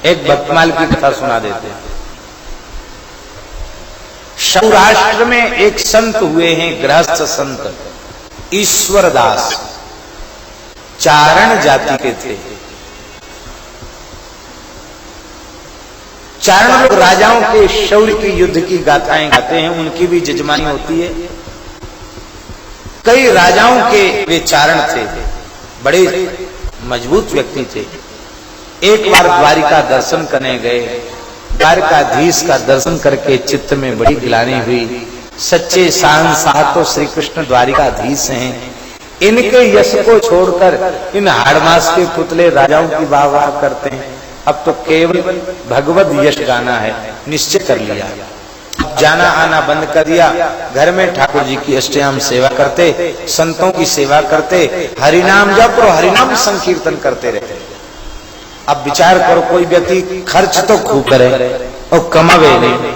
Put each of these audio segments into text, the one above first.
एक भक्तमाल की कथा सुना देते हैं। सौराष्ट्र में एक संत हुए हैं, गृहस्थ संत ईश्वरदास, चारण जाति के थे। चारण लोग राजाओं के शौर्य की, युद्ध की गाथाएं गाते हैं, उनकी भी जजमानी होती है। कई राजाओं के वे चारण थे, बड़े मजबूत व्यक्ति थे। एक बार द्वारिका दर्शन करने गए, द्वारिकाधीश का दर्शन करके चित्त में बड़ी गिलानी हुई। सच्चे शहंशाह तो श्री कृष्ण द्वारिकाधीश हैं, इनके यश को छोड़कर इन हाड़मास के पुतले राजाओं की वाह वाह करते हैं। अब तो केवल भगवत यश गाना है, निश्चय कर लिया। अब जाना आना बंद कर दिया, घर में ठाकुर जी की अष्टयाम सेवा करते, संतों की सेवा करते, हरिनाम जप और हरिनाम संकीर्तन करते रहते। अब विचार करो, कोई व्यक्ति खर्च तो खूब करे और कमावे नहीं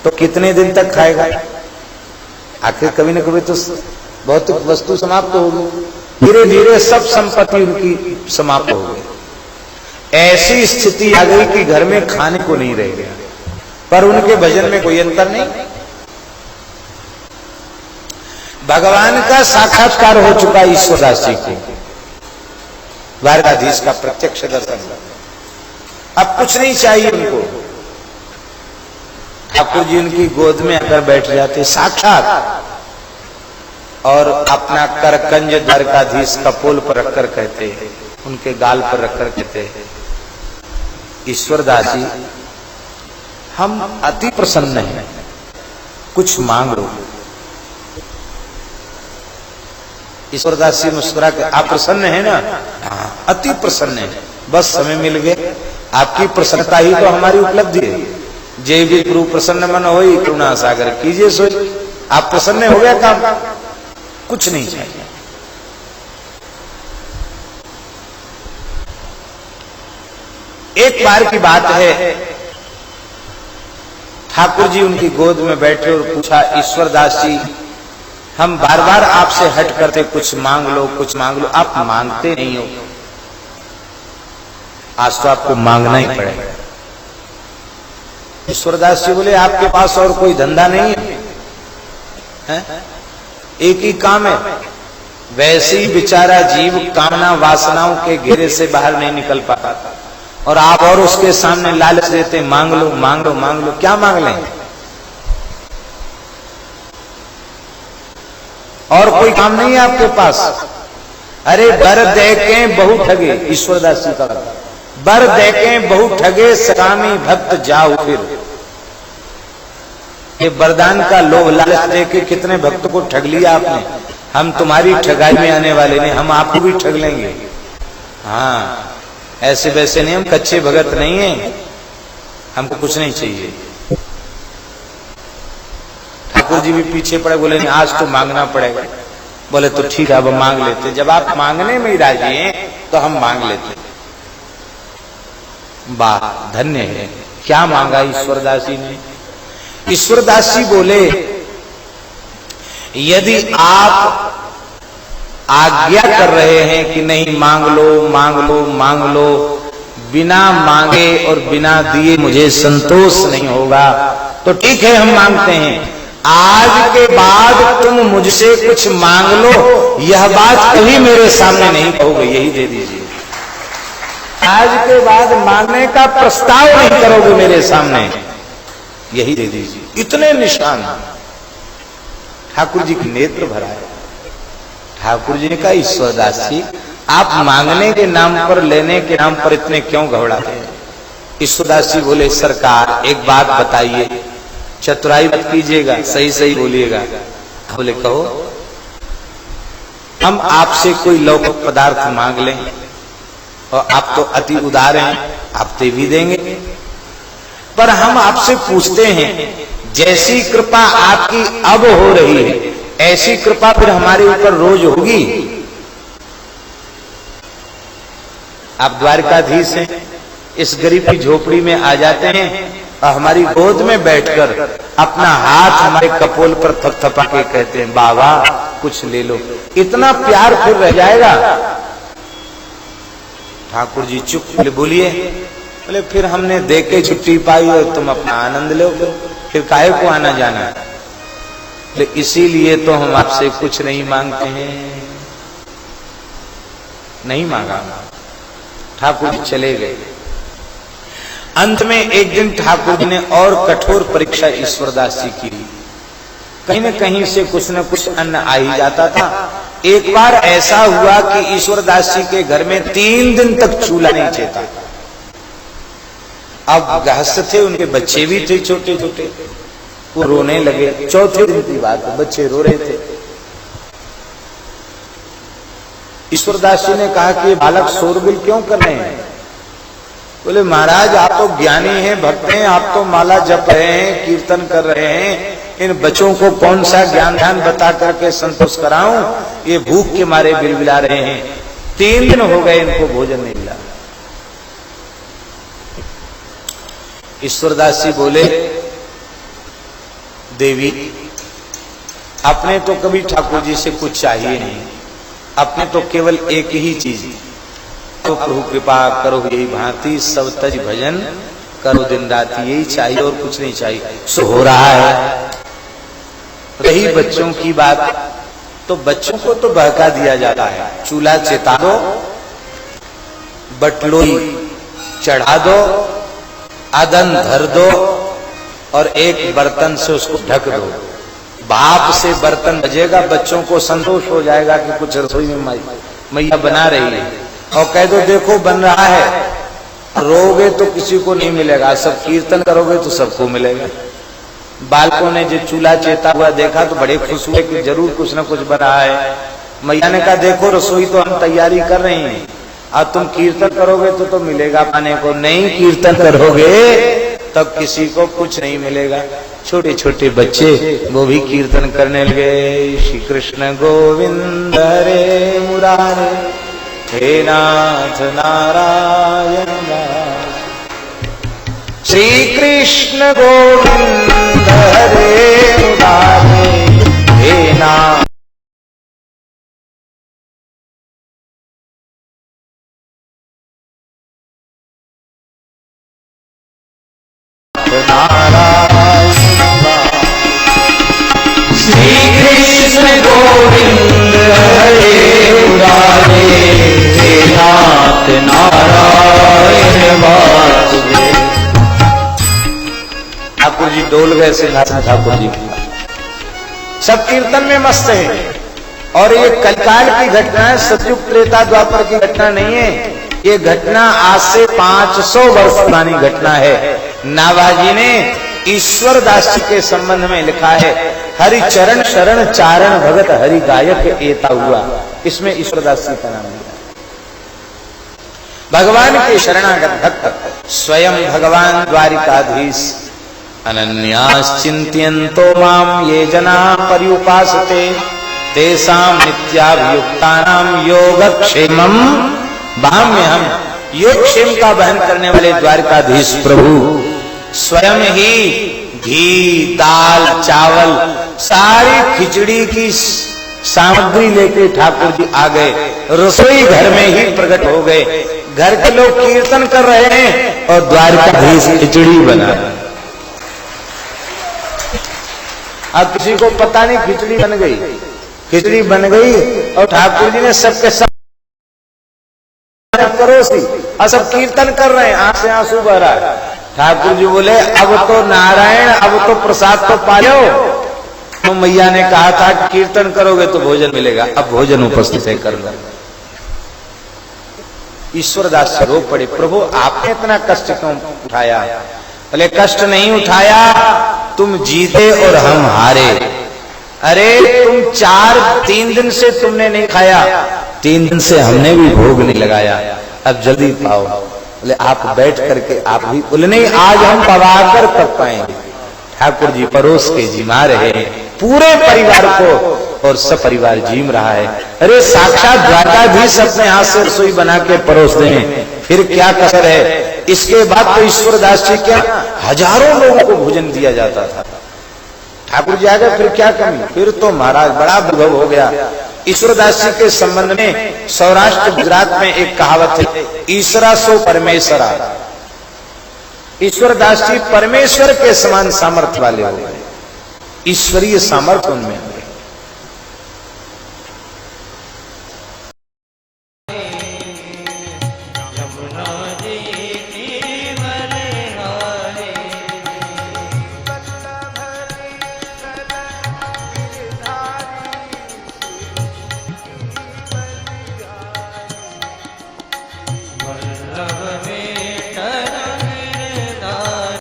तो कितने दिन तक खाएगा? आखिर कभी न कभी तो भौतिक वस्तु समाप्त होगी। धीरे धीरे सब संपत्ति उनकी समाप्त हो गई। ऐसी स्थिति आ गई कि घर में खाने को नहीं रह गया, पर उनके भजन में कोई अंतर नहीं। भगवान का साक्षात्कार हो चुका ईश्वरदास जी को, द्वारकाधीश का प्रत्यक्ष दर्शन। अब कुछ नहीं चाहिए उनको, ठाकुर जी उनकी गोद में आकर बैठ जाते साक्षात, और अपना करकंज द्वारकाधीश कपोल पर रखकर कहते हैं, उनके गाल पर रखकर कहते हैं, ईश्वरदास जी हम अति प्रसन्न हैं, कुछ मांग लो। ईश्वरदास जी मुस्कुरा के, आप प्रसन्न है ना? हाँ, अति प्रसन्न है, बस समय मिल गए। आपकी प्रसन्नता ही तो हमारी उपलब्धि है। जय भी गुरु प्रसन्न मन होई, करुणा सागर कीजिए सोई। आप प्रसन्न हो गया, काम कुछ नहीं चाहिए। एक बार की बात है, ठाकुर जी उनकी गोद में बैठे और पूछा, ईश्वरदास जी हम बार बार आपसे हट करते, कुछ मांग लो कुछ मांग लो, आप मांगते नहीं हो, आज तो आपको मांगना ही पड़ेगा। ईश्वरदास जी बोले, आपके पास और कोई धंधा नहीं है? एक ही काम है। वैसे ही बेचारा जीव कामना वासनाओं के घेरे से बाहर नहीं निकल पाता, और आप और उसके सामने लालच देते, मांग लो मांग लो मांग लो। क्या मांग लें? और कोई काम नहीं है आपके पास? अरे बर दे के बहु ठगे, ईश्वरदास जी का बर दे के बहु ठगे, सकामी भक्त जाओ फिर। ये वरदान का लोभ लालच दे के कितने भक्त को ठग लिया आपने। हम तुम्हारी ठगाई में आने वाले नहीं, हम आपको भी ठग लेंगे। हाँ, ऐसे वैसे नहीं, हम कच्चे भगत नहीं हैं, हमको कुछ नहीं चाहिए। ठाकुर जी भी पीछे पड़े, बोले नहीं आज तो मांगना पड़ेगा। बोले तो ठीक है, अब मांग लेते। जब आप मांगने में ही राजी हैं तो हम मांग लेते। वाह, धन्य है। क्या मांगा ईश्वरदास जी ने? ईश्वरदास जी बोले, यदि आप आज्ञा कर रहे हैं कि नहीं मांग लो मांग लो मांग लो, बिना मांगे और बिना दिए मुझे संतोष नहीं होगा, तो ठीक है हम मांगते हैं। आज के बाद तुम मुझसे कुछ मांग लो, यह बात कभी मेरे सामने नहीं कहोगे, यही दे दीजिए। आज के बाद मांगने का प्रस्ताव नहीं करोगे मेरे सामने, यही दे दीजिए। इतने निशान। ठाकुर जी के नेत्र भरा है। ठाकुर जी ने कहा, ईश्वरदास जी आप मांगने के नाम पर, लेने के नाम पर इतने क्यों घबराते हैं? ईश्वरदास जी बोले, सरकार एक बात बताइए, चतुराई मत कीजिएगा, सही सही बोलिएगा। बोले कहो। हम आपसे कोई लौकिक पदार्थ मांग लें, और आप तो अति उदार हैं, आप दे भी देंगे, पर हम आपसे पूछते हैं, जैसी कृपा आपकी अब हो रही है, ऐसी कृपा फिर हमारे ऊपर रोज होगी? आप द्वारकाधीश हैं, इस गरीब की झोपड़ी में आ जाते हैं और हमारी गोद में बैठकर अपना हाथ हमारे कपोल पर थपथपा के कहते हैं, बाबा कुछ ले लो। इतना प्यार फिर रह जाएगा? ठाकुर जी चुप बोलिए, बोले फिर हमने देख के छुट्टी पाई और तुम अपना आनंद लो, फिर काहे को आना जाना। तो इसीलिए तो हम आपसे कुछ नहीं मांगते हैं। नहीं मांगा, ठाकुर जी चले गए। अंत में एक दिन ठाकुर जी ने और कठोर परीक्षा ईश्वरदास जी की। कहीं न कहीं से कुछ न कुछ अन्न आ ही जाता था। एक बार ऐसा हुआ कि ईश्वरदास जी के घर में 3 दिन तक चूल्हा नहीं चेता। अब गृहस्थ थे, उनके बच्चे भी थे छोटे छोटे, वो रोने लगे। चौथे दिन की बात है, बच्चे रो रहे थे। ईश्वरदास जी ने कहा कि बालक शोरगुल क्यों कर रहे हैं? बोले महाराज आप तो ज्ञानी हैं, भक्त हैं, आप तो माला जप रहे हैं, कीर्तन कर रहे हैं, इन बच्चों को कौन सा ज्ञान ध्यान बता करके संतोष कराऊं? ये भूख के मारे बिलबिला रहे हैं। 3 दिन हो गए इनको भोजन नहीं मिला। ईश्वरदास जी बोले देवी आपने तो कभी ठाकुर जी से कुछ चाहिए नहीं, अपने तो केवल एक ही चीज, तो प्रभु कृपा करो यही भांति सब तज भजन करो दिन रात, यही चाहिए और कुछ नहीं चाहिए। सो हो रहा है। रही बच्चों की बात, तो बच्चों को तो बहका दिया जाता है। चूल्हा चेता दो, बटलोई चढ़ा दो, अदन धर दो और एक बर्तन से उसको ढक दो। भाप से बर्तन बजेगा, बच्चों को संतोष हो जाएगा कि कुछ रसोई में मैया बना रही है। और कह दो देखो बन रहा है, रोगे तो किसी को नहीं मिलेगा, सब कीर्तन करोगे तो सबको मिलेगा। बालकों ने जो चूल्हा चेता हुआ देखा तो बड़े खुश हुए कि जरूर कुछ न कुछ बना है। मैया ने कहा देखो रसोई तो हम तैयारी कर रहे हैं, अब तुम कीर्तन करोगे तो मिलेगा पाने को, नहीं कीर्तन करोगे तब किसी को कुछ नहीं मिलेगा। छोटे छोटे बच्चे वो भी कीर्तन करने लगे। श्री कृष्ण गोविंद हरे मुरारे, हे नाथ नारायण, श्री कृष्ण गोविंद हरे मुरारे, हे नाथ नारायण, श्री कृष्ण गोविंद हरे मुरारे, हे नाथ नारायण वासुदेव। ठाकुर जी डोल गए सिंहासन ठाकुर जी की, सब कीर्तन में मस्त है। और ये कलकाल की घटना है, सतयुग त्रेता द्वापर की घटना नहीं है। ये घटना आज से 500 वर्ष पुरानी घटना है। नाभाजी ने ईश्वरदास जी के संबंध में लिखा है, हरि चरण शरण चारण भगत हरि गायक एता हुआ। इसमें ईश्वरदास जी का नाम लिखा। भगवान के शरणागत भक्त स्वयं भगवान द्वारिकाधीश, अनन्याश्चिन्त्यन्तो माम ये जना पर्युपासते, तेषां नित्याभियुक्तानां योगक्षेमं भाम्यहम्। योगक्षेम का वहन करने वाले द्वारिकाधीश प्रभु स्वयं ही घी दाल चावल सारी खिचड़ी की सामग्री लेके ठाकुर जी आ गए। रसोई घर में ही प्रकट हो गए। घर के लोग कीर्तन कर रहे हैं और द्वारिकाधीश खिचड़ी बना रहे। अब किसी को पता नहीं खिचड़ी बन गई, खिचड़ी बन गई और ठाकुर जी ने सबके सब परोसी और सब कीर्तन कर रहे हैं, आंख से आंसू बह रहा है। ठाकुर जी बोले अब तो नारायण, अब तो प्रसाद तो पा लो। तो मैया ने कहा था कीर्तन करोगे तो भोजन मिलेगा, अब भोजन उपस्थित है करना। ईश्वरदास रो पड़े, प्रभु आपने इतना कष्ट क्यों उठाया? बोले कष्ट नहीं उठाया, तुम जीते और हम हारे। अरे तुम 3 दिन से तुमने नहीं खाया, 3 दिन से हमने भी भोग नहीं लगाया, अब जल्दी पाओ। बोले आप बैठ करके आप भी। बोले नहीं आज हम पवाकर तब पाएंगे। ठाकुर जी परोस के जिमा रहे हैं पूरे परिवार को और सब परिवार जीम रहा है। अरे साक्षात द्वारकाधीश अपने हाथ से रसोई बना के परोस दें, फिर क्या कसर है। इसके बाद तो ईश्वरदास जी क्या हजारों लोगों को भोजन दिया जाता था। ठाकुर जी आ गए, फिर क्या कमी, फिर तो महाराज बड़ा विभव हो गया। ईश्वरदास जी के संबंध में सौराष्ट्र गुजरात में एक कहावत है, ईश्वरा सो परमेश्वरा। ईश्वरदास जी परमेश्वर के समान सामर्थ्य वाले हो गए, ईश्वरीय सामर्थ्य उनमें हो गया।